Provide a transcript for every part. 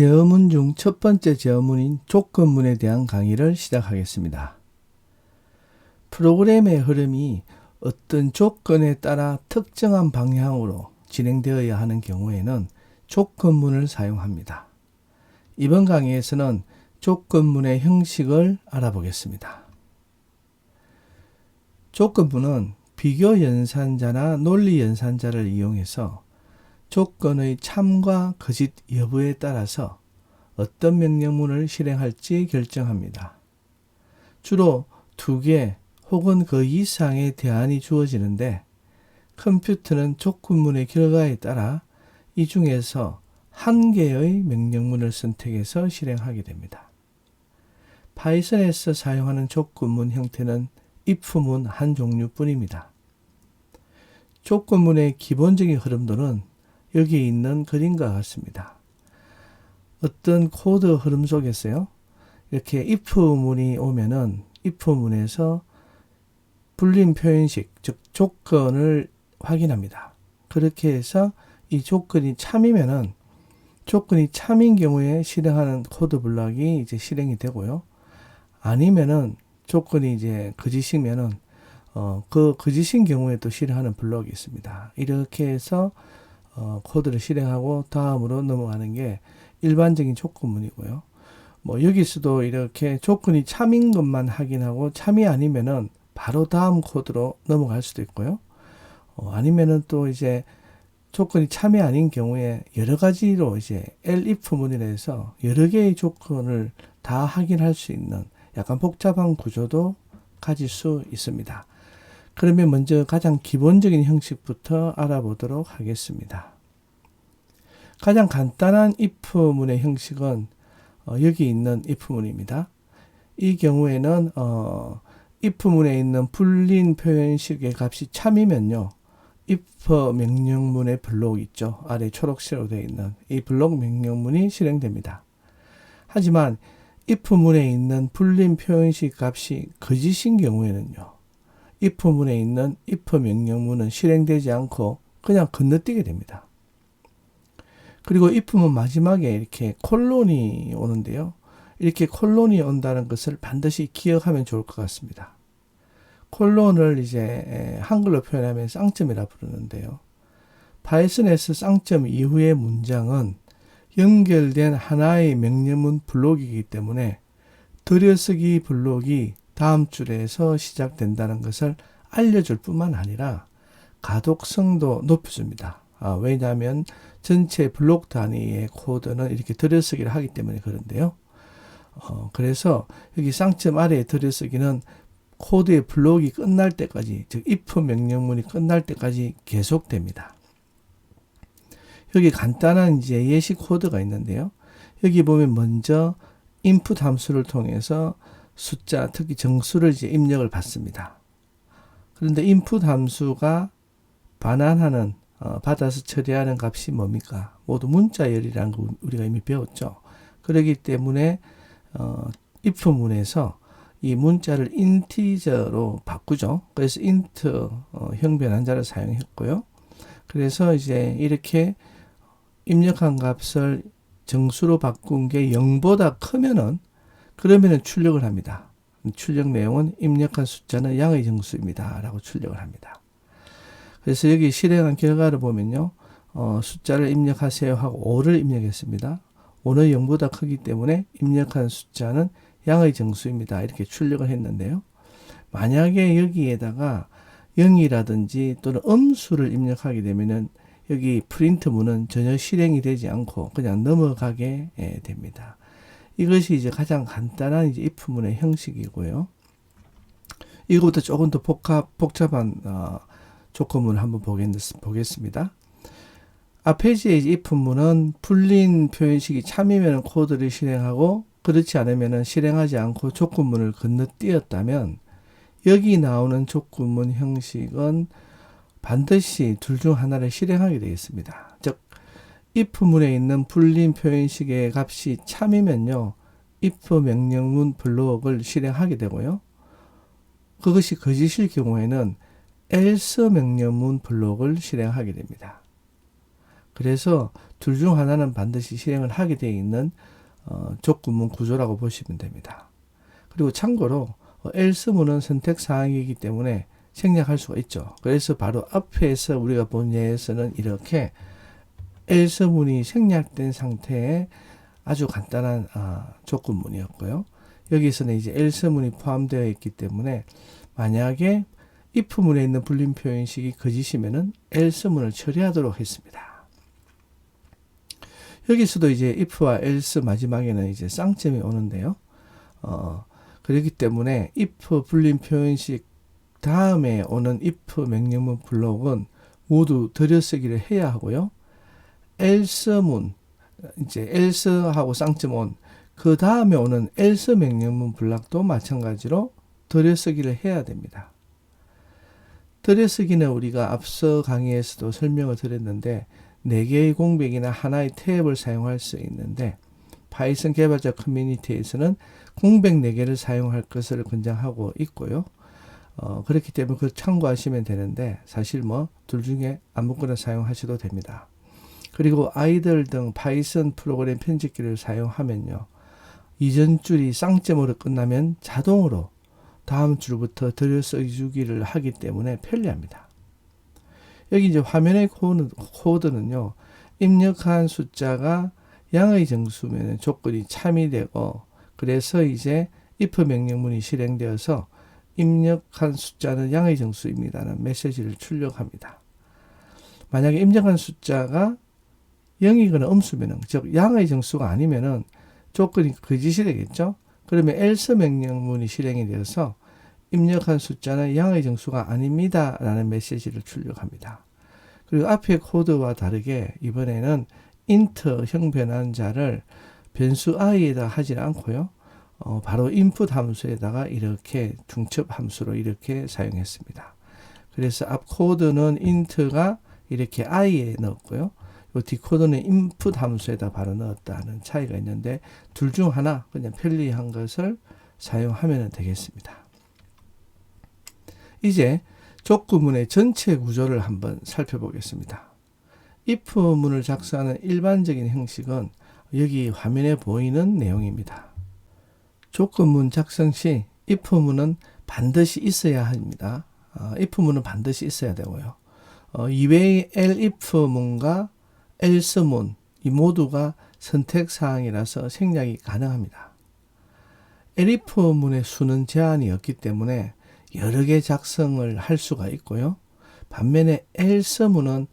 제어문 중 첫 번째 제어문인 조건문에 대한 강의를 시작하겠습니다. 프로그램의 흐름이 어떤 조건에 따라 특정한 방향으로 진행되어야 하는 경우에는 조건문을 사용합니다. 이번 강의에서는 조건문의 형식을 알아보겠습니다. 조건문은 비교 연산자나 논리 연산자를 이용해서 조건의 참과 거짓 여부에 따라서 어떤 명령문을 실행할지 결정합니다. 주로 2개 혹은 그 이상의 대안이 주어지는데 컴퓨터는 조건문의 결과에 따라 이 중에서 1개의 명령문을 선택해서 실행하게 됩니다. 파이썬에서 사용하는 조건문 형태는 if문 한 종류뿐입니다. 조건문의 기본적인 흐름도는 여기 있는 그림과 같습니다. 어떤 코드 흐름 속에서요, 이렇게 if문이 오면은 if문에서 불림 표현식, 즉 조건을 확인합니다. 그렇게 해서 이 조건이 참이면은 조건이 참인 경우에 실행하는 코드 블록이 이제 실행이 되고요. 아니면은 조건이 이제 거짓이면은 그 거짓인 경우에 또 실행하는 블록이 있습니다. 이렇게 해서 코드를 실행하고 다음으로 넘어가는 게 일반적인 조건문이고요. 여기서도 이렇게 조건이 참인 것만 확인하고 참이 아니면은 바로 다음 코드로 넘어갈 수도 있고요. 아니면은 또 이제 조건이 참이 아닌 경우에 여러 가지로 이제 elif문이라 해서 여러 개의 조건을 다 확인할 수 있는 약간 복잡한 구조도 가질 수 있습니다. 그러면 먼저 가장 기본적인 형식부터 알아보도록 하겠습니다. 가장 간단한 if문의 형식은 여기 있는 if문입니다. 이 경우에는 if문에 있는 불린 표현식의 값이 참이면요, if 명령문의 블록 있죠. 아래 초록색으로 되어 있는 이 블록 명령문이 실행됩니다. 하지만 if문에 있는 불린 표현식 값이 거짓인 경우에는요, if문에 있는 if 명령문은 실행되지 않고 그냥 건너뛰게 됩니다. 그리고 if문 마지막에 이렇게 콜론이 오는데요. 이렇게 콜론이 온다는 것을 반드시 기억하면 좋을 것 같습니다. 콜론을 이제 한글로 표현하면 쌍점이라 부르는데요. 파이썬에서 쌍점 이후의 문장은 연결된 하나의 명령문 블록이기 때문에 들여쓰기 블록이 다음 줄에서 시작된다는 것을 알려줄 뿐만 아니라 가독성도 높여줍니다. 왜냐하면 전체 블록 단위의 코드는 이렇게 들여쓰기를 하기 때문에 그런데요. 그래서 여기 쌍점 아래의 들여쓰기는 코드의 블록이 끝날 때까지, 즉 if 명령문이 끝날 때까지 계속됩니다. 여기 간단한 이제 예시 코드가 있는데요. 여기 보면 먼저 input 함수를 통해서 숫자, 특히 정수를 이제 입력을 받습니다. 그런데 input 함수가 반환하는, 받아서 처리하는 값이 뭡니까? 모두 문자열이라는 거 우리가 이미 배웠죠. 그렇기 때문에 if문에서 이 문자를 인티저로 바꾸죠. 그래서 int 형변환자를 사용했고요. 그래서 이제 이렇게 입력한 값을 정수로 바꾼 게 0보다 크면은 그러면은 출력을 합니다. 출력 내용은 입력한 숫자는 양의 정수입니다 라고 출력을 합니다. 그래서 여기 실행한 결과를 보면요, 숫자를 입력하세요 하고 5를 입력했습니다. 5는 0보다 크기 때문에 입력한 숫자는 양의 정수입니다 이렇게 출력을 했는데요. 만약에 여기에다가 0이라든지 또는 음수를 입력하게 되면은 여기 프린트문은 전혀 실행이 되지 않고 그냥 넘어가게 됩니다. 이것이 이제 가장 간단한 이제 if문의 형식이고요. 이것보다 조금 더 복잡한 조건문을 한번 보겠습니다. 앞에 이제 if문은 불린 표현식이 참이면 코드를 실행하고 그렇지 않으면 실행하지 않고 조건문을 건너뛰었다면 여기 나오는 조건문 형식은 반드시 둘 중 하나를 실행하게 되겠습니다. 즉 if문에 있는 불린 표현식의 값이 참이면요, if 명령문 블록을 실행하게 되고요. 그것이 거짓일 경우에는 else 명령문 블록을 실행하게 됩니다. 그래서 둘 중 하나는 반드시 실행을 하게 되어 있는 조건문 구조라고 보시면 됩니다. 그리고 참고로 else문은 선택 사항이기 때문에 생략할 수가 있죠. 그래서 바로 앞에서 우리가 본 예에서는 이렇게 else문이 생략된 상태의 아주 간단한 조건문이었고요. 여기서는 이제 else문이 포함되어 있기 때문에 만약에 if문에 있는 불림 표현식이 거짓이면은 else문을 처리하도록 했습니다. 여기서도 이제 if와 else 마지막에는 이제 쌍점이 오는데요. 그렇기 때문에 if 불림 표현식 다음에 오는 if 명령문 블록은 모두 들여쓰기를 해야 하고요. else문, 이제 else하고 쌍점 온 그 다음에 오는 else 명령문 블록도 마찬가지로 들여쓰기를 해야 됩니다. 들여쓰기는 우리가 앞서 강의에서도 설명을 드렸는데 4개의 공백이나 하나의 탭을 사용할 수 있는데 파이썬 개발자 커뮤니티에서는 공백 4개를 사용할 것을 권장하고 있고요. 그렇기 때문에 그걸 참고하시면 되는데 사실 뭐 둘 중에 아무거나 사용하셔도 됩니다. 그리고 아이들 등 파이썬 프로그램 편집기를 사용하면요. 이전 줄이 쌍점으로 끝나면 자동으로 다음 줄부터 들여쓰기를 하기 때문에 편리합니다. 여기 이제 화면의 코드는요. 입력한 숫자가 양의 정수면 조건이 참이 되고 그래서 이제 if 명령문이 실행되어서 입력한 숫자는 양의 정수입니다는 메시지를 출력합니다. 만약에 입력한 숫자가 0이거나 음수면은 즉 양의 정수가 아니면은 조건이 거짓이 되겠죠. 그러면 else 명령문이 실행이 되어서 입력한 숫자는 양의 정수가 아닙니다 라는 메시지를 출력합니다. 그리고 앞의 코드와 다르게 이번에는 int 형 변환자를 변수 i에다 하지 않고요. 바로 input 함수에다가 이렇게 중첩 함수로 이렇게 사용했습니다. 그래서 앞 코드는 int가 이렇게 i에 넣었고요. 이 디코드는 input 함수에다 바로 넣었다는 차이가 있는데 둘 중 하나 그냥 편리한 것을 사용하면 되겠습니다. 이제 조건문의 전체 구조를 한번 살펴보겠습니다. if문을 작성하는 일반적인 형식은 여기 화면에 보이는 내용입니다. 조건문 작성 시 if문은 반드시 있어야 합니다. if문은 반드시 있어야 되고요. 이외의 elif문과 else문 이 모두가 선택사항이라서 생략이 가능합니다. elif문의 수는 제한이 없기 때문에 여러 개 작성을 할 수가 있고요. 반면에 else문은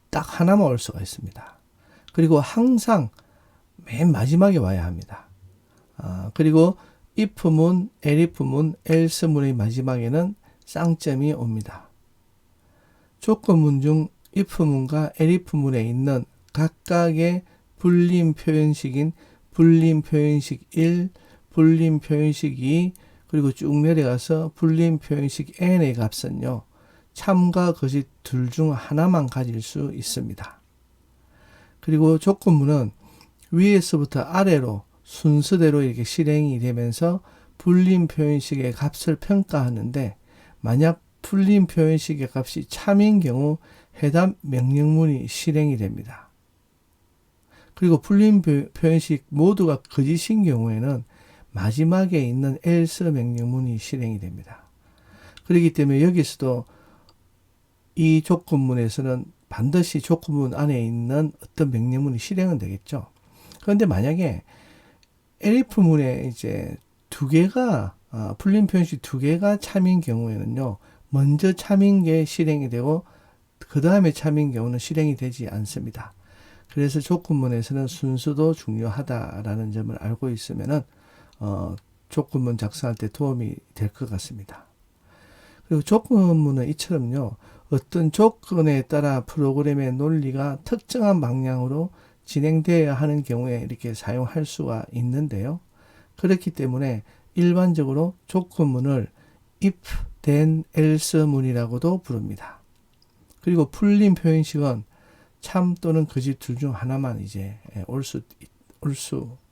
딱 하나만 올 수가 있습니다. 그리고 항상 맨 마지막에 와야 합니다. 그리고 if문, elif문, else문의 마지막에는 쌍점이 옵니다. 조건문 중 if문과 elif문에 있는 각각의 불림 표현식인 불림 표현식 1, 불림 표현식 2, 그리고 쭉 내려가서 불림 표현식 n의 값은요. 참과 거짓 둘 중 하나만 가질 수 있습니다. 그리고 조건문은 위에서부터 아래로 순서대로 이렇게 실행이 되면서 불림 표현식의 값을 평가하는데 만약 불림 표현식의 값이 참인 경우 해당 명령문이 실행이 됩니다. 그리고 불림 표현식 모두가 거짓인 경우에는 마지막에 있는 else 명령문이 실행이 됩니다. 그렇기 때문에 여기서도 이 조건문에서는 반드시 조건문 안에 있는 어떤 명령문이 실행은 되겠죠. 그런데 만약에 elif문에 이제 두 개가 불림 표현식 두 개가 참인 경우에는요. 먼저 참인 게 실행이 되고 그 다음에 참인 경우는 실행이 되지 않습니다. 그래서 조건문에서는 순서도 중요하다라는 점을 알고 있으면은 조건문 작성할 때 도움이 될 것 같습니다. 그리고 조건문은 이처럼요. 어떤 조건에 따라 프로그램의 논리가 특정한 방향으로 진행되어야 하는 경우에 이렇게 사용할 수가 있는데요. 그렇기 때문에 일반적으로 조건문을 if, then, else 문이라고도 부릅니다. 그리고 불림 표현식은 참 또는 거짓 둘 중 하나만 이제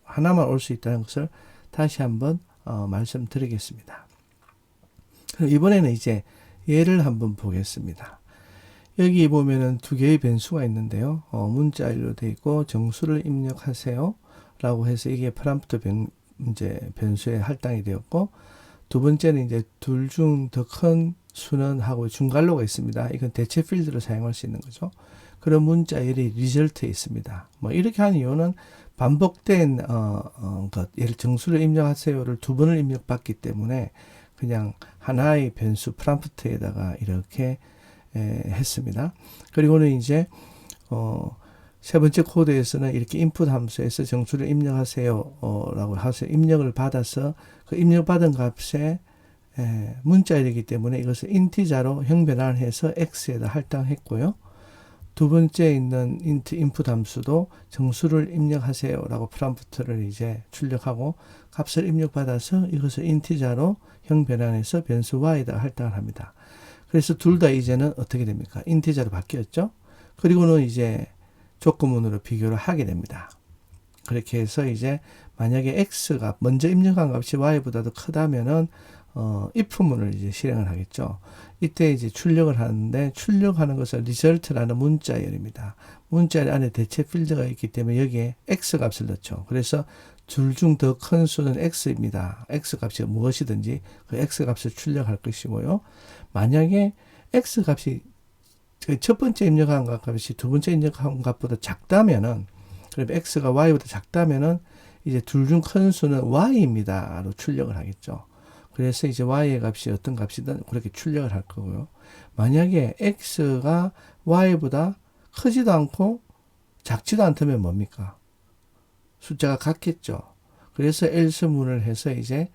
하나만 올 수 있다는 것을 다시 한번 말씀드리겠습니다. 그럼 이번에는 이제 예를 한번 보겠습니다. 여기 보면은 두 개의 변수가 있는데요. 문자열로 되어 있고 정수를 입력하세요 라고 해서 이게 프롬프트 변수에 할당이 되었고, 두 번째는 이제 둘 중 더 큰 수는 하고 중괄호가 있습니다. 이건 대체 필드로 사용할 수 있는 거죠. 그런 문자열이 리절트에 있습니다. 뭐 이렇게 한 이유는 반복된 예를 정수를 입력하세요를 두 번을 입력받기 때문에 그냥 하나의 변수 프롬프트에다가 이렇게 했습니다. 그리고는 이제 세 번째 코드에서는 이렇게 인풋 함수에서 정수를 입력하세요 라고 해서 입력을 받아서 그 입력받은 값에 문자열이기 때문에 이것을 인티자로 형변환해서 x에다 할당했고요. 두 번째 있는 인풋 함수도 정수를 입력하세요 라고 프롬프트를 이제 출력하고 값을 입력받아서 이것을 인티자로 형변환해서 변수 y에다 할당을 합니다. 그래서 둘 다 이제는 어떻게 됩니까? 인티자로 바뀌었죠. 그리고는 이제 조건문으로 비교를 하게 됩니다. 그렇게 해서 이제 만약에 x가 먼저 입력한 값이 y보다 더 크다면은 if문을 이제 실행을 하겠죠. 이때 이제 출력을 하는데, 출력하는 것은 result라는 문자열입니다. 문자열 안에 대체 필드가 있기 때문에 여기에 x 값을 넣죠. 그래서 둘 중 더 큰 수는 x입니다. x 값이 무엇이든지 그 x 값을 출력할 것이고요. 만약에 x 값이 첫 번째 입력한 값이 두 번째 입력한 값보다 작다면은, 그럼 x가 y보다 작다면은 이제 둘 중 큰 수는 y입니다로 출력을 하겠죠. 그래서 이제 y의 값이 어떤 값이든 그렇게 출력을 할 거고요. 만약에 x가 y보다 크지도 않고 작지도 않다면 뭡니까? 숫자가 같겠죠. 그래서 else문을 해서 이제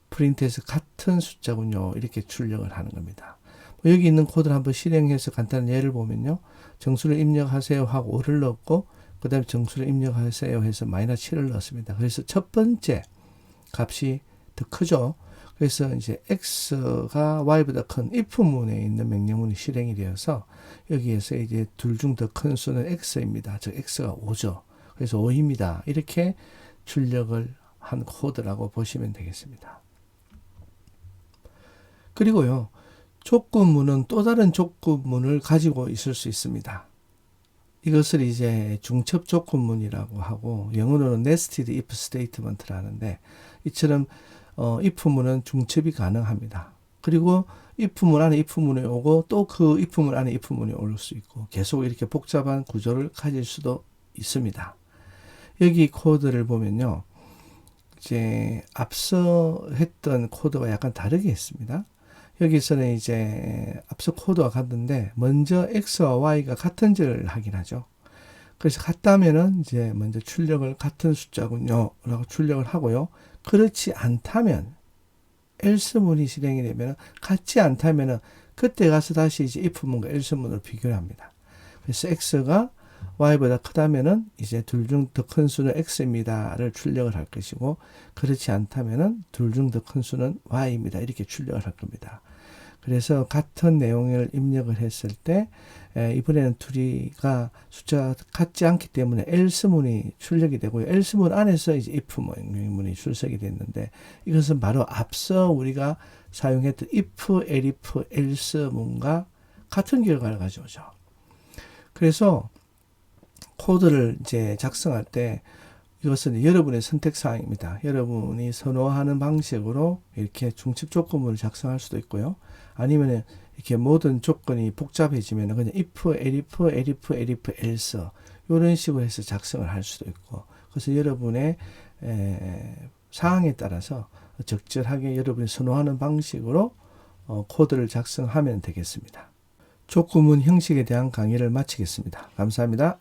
프린트해서 같은 숫자군요. 이렇게 출력을 하는 겁니다. 여기 있는 코드를 한번 실행해서 간단한 예를 보면요. 정수를 입력하세요 하고 5를 넣었고, 그 다음에 정수를 입력하세요 해서 마이너스 7을 넣었습니다. 그래서 첫 번째 값이 더 크죠. 그래서 이제 x가 y보다 큰 if문에 있는 명령문이 실행이 되어서 여기에서 이제 둘 중 더 큰 수는 x입니다. 즉 x가 5죠. 그래서 5입니다. 이렇게 출력을 한 코드라고 보시면 되겠습니다. 그리고요, 조건문은 또 다른 조건문을 가지고 있을 수 있습니다. 이것을 이제 중첩 조건문이라고 하고 영어로는 nested if statement를 하는데, 이처럼 if문은 중첩이 가능합니다. 그리고 if문 안에 if문이 오고 또 그 if문 안에 if문이 올 수 있고 계속 이렇게 복잡한 구조를 가질 수도 있습니다. 여기 코드를 보면요, 이제 앞서 했던 코드와 약간 다르게 했습니다. 여기서는 이제 앞서 코드와 같은데 먼저 x와 y가 같은지를 확인하죠. 그래서 같다면은 이제 먼저 출력을 같은 숫자군요 라고 출력을 하고요. 그렇지 않다면 else문이 실행이 되면, 같지 않다면은 그때 가서 다시 이제 if문과 else문을 비교를 합니다. 그래서 x가 y보다 크다면은 이제 둘 중 더 큰 수는 x입니다를 출력을 할 것이고, 그렇지 않다면은 둘 중 더 큰 수는 y입니다. 이렇게 출력을 할 겁니다. 그래서 같은 내용을 입력을 했을 때 이번에는 둘이가 숫자가 같지 않기 때문에 else문이 출력이 되고요. else문 안에서 이제 if문이 출석이 됐는데, 이것은 바로 앞서 우리가 사용했던 if, elif, else문과 같은 결과를 가져오죠. 그래서 코드를 이제 작성할 때 이것은 여러분의 선택 사항입니다. 여러분이 선호하는 방식으로 이렇게 중첩 조건문을 작성할 수도 있고요. 아니면 이렇게 모든 조건이 복잡해지면 그냥 if, elif, elif, elif, else 이런 식으로 해서 작성을 할 수도 있고, 그래서 여러분의 상황에 따라서 적절하게 여러분이 선호하는 방식으로 코드를 작성하면 되겠습니다. 조건문 형식에 대한 강의를 마치겠습니다. 감사합니다.